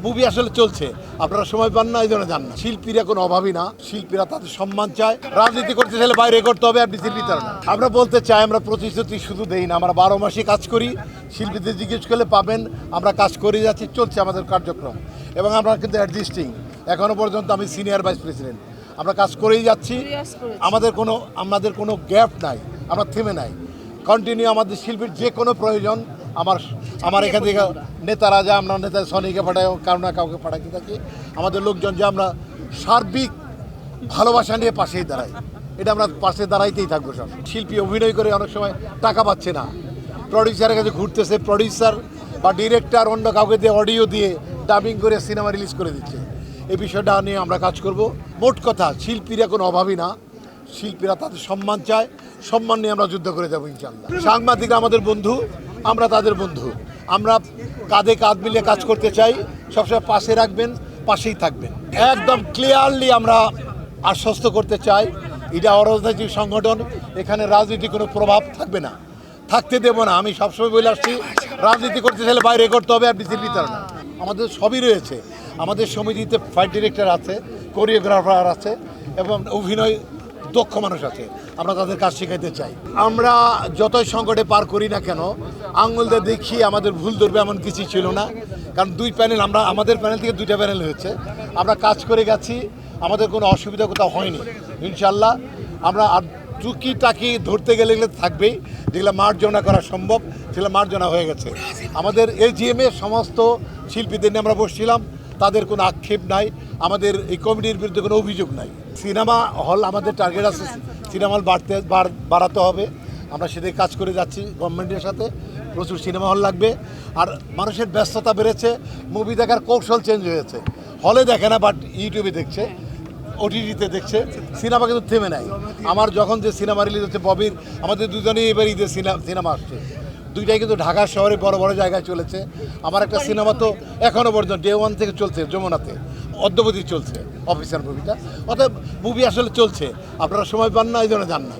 Movie আসলে চলছে, আপনারা সময় পান না, এই জন্য যান না। শিল্পীরা কোনো অভাবী না, শিল্পীরা তাদের সম্মান চায়। রাজনীতি করতে চাইলে বাইরে করতে হবে, আপনি শিল্পীদের না। আমরা বলতে চাই, আমরা প্রতিশ্রুতি শুধু দেই না, আমরা 12 মাসে কাজ করি। শিল্পীদের জিজ্ঞেস করলে পাবেন, আমরা কাজ করে যাচ্ছি, চলছে আমাদের কার্যক্রম। এবং আমরা কিন্তু অ্যাডজাস্টিং, এখনও পর্যন্ত আমি সিনিয়র ভাইস প্রেসিডেন্ট, আমরা কাজ করেই যাচ্ছি। আমাদের কোনো গ্যাপ নাই, আমরা থেমে নাই, কন্টিনিউ। আমাদের শিল্পীর যে কোনো প্রয়োজন আমার এখান থেকে নেতারা যা, আমরা নেতা সনিকে পাঠাই, কারো না কাউকে পাঠাতে থাকি। আমাদের লোকজন যে আমরা সার্বিক ভালোবাসা নিয়ে পাশেই দাঁড়াই, এটা আমরা পাশে দাঁড়াইতেই থাকবো। সব শিল্পী অভিনয় করে অনেক সময় টাকা পাচ্ছে না, প্রডিউসারের কাছে ঘুরতেছে, প্রডিউসার বা ডিরেক্টর অন্য কাউকে দিয়ে অডিও দিয়ে ডাবিং করে সিনেমা রিলিজ করে দিচ্ছে। এই বিষয়টা নিয়ে আমরা কাজ করব। মোট কথা, শিল্পীরা কোনো অভাবী না, শিল্পীরা তাদের সম্মান চায়, সম্মান নিয়ে আমরা যুদ্ধ করে যাবো ইনশাল্লাহ। সাংবাদিকরা আমাদের বন্ধু, আমরা তাদের বন্ধু। আমরা কাঁধে কাঁধ মিলিয়ে কাজ করতে চাই, সবসময় পাশে রাখবেন, পাশেই থাকবেন। একদম ক্লিয়ারলি আমরা আশ্বস্ত করতে চাই, এটা অরাজনৈতিক সংগঠন, এখানে রাজনীতির কোনো প্রভাব থাকবে না, থাকতে দেবো না। আমি সবসময় বলে আসছি, রাজনীতি করতে চাইলে বাইরে করতে হবে, আপনি শিল্পীদের না। আমাদের সবই রয়েছে, আমাদের সমিতিতে ফাইট ডিরেক্টর আছে, কোরিওগ্রাফার আছে এবং অভিনয় দক্ষ মানুষ আছে, আমরা তাদের কাজ শেখাইতে চাই। আমরা যতই সংকটে পার করি না কেন, আঙুল দিয়ে দেখি আমাদের ভুল ধরবে এমন কিছু ছিল না। কারণ দুই প্যানেল, আমাদের প্যানেল থেকে দুইটা প্যানেল হয়েছে, আমরা কাজ করে গেছি, আমাদের কোনো অসুবিধা কোথাও হয়নি ইনশাল্লাহ। আমরা আর টুকিটাকি ধরতে গেলে থাকবেই, যেগুলো মার্জনা করা সম্ভব সেগুলো মার্জনা হয়ে গেছে। আমাদের এজিএমে সমস্ত শিল্পীদের নিয়ে আমরা বসছিলাম, তাদের কোনো আক্ষেপ নাই, আমাদের এই কমিটির বিরুদ্ধে কোনো অভিযোগ নাই। সিনেমা হল আমাদের টার্গেট আছে, সিনেমা হল বাড়াতে হবে, আমরা সেটাই কাজ করে যাচ্ছি। গভর্নমেন্টের সাথে প্রচুর সিনেমা হল লাগবে। আর মানুষের ব্যস্ততা বেড়েছে, মুভি দেখার কৌশল চেঞ্জ হয়েছে, হলে দেখে না বাট ইউটিউবে দেখছে, ওটিটিতে দেখছে। সিনেমা কিন্তু থেমে নাই। আমার যখন যে সিনেমা রিলিজ হচ্ছে ববির, আমাদের দুজনেই এবার ঈদের সিনেমা আসছে, দুইটাই কিন্তু ঢাকা শহরে বড় বড় জায়গায় চলেছে। আমার একটা সিনেমা তো এখনও পর্যন্ত ডে 1 থেকে চলছে, যমুনাতে অদ্যবধি চলছে অফিসার মুভিটা। অর্থাৎ মুভি আসলে চলছে, আপনারা সময় পান না, এই জন্য যান না।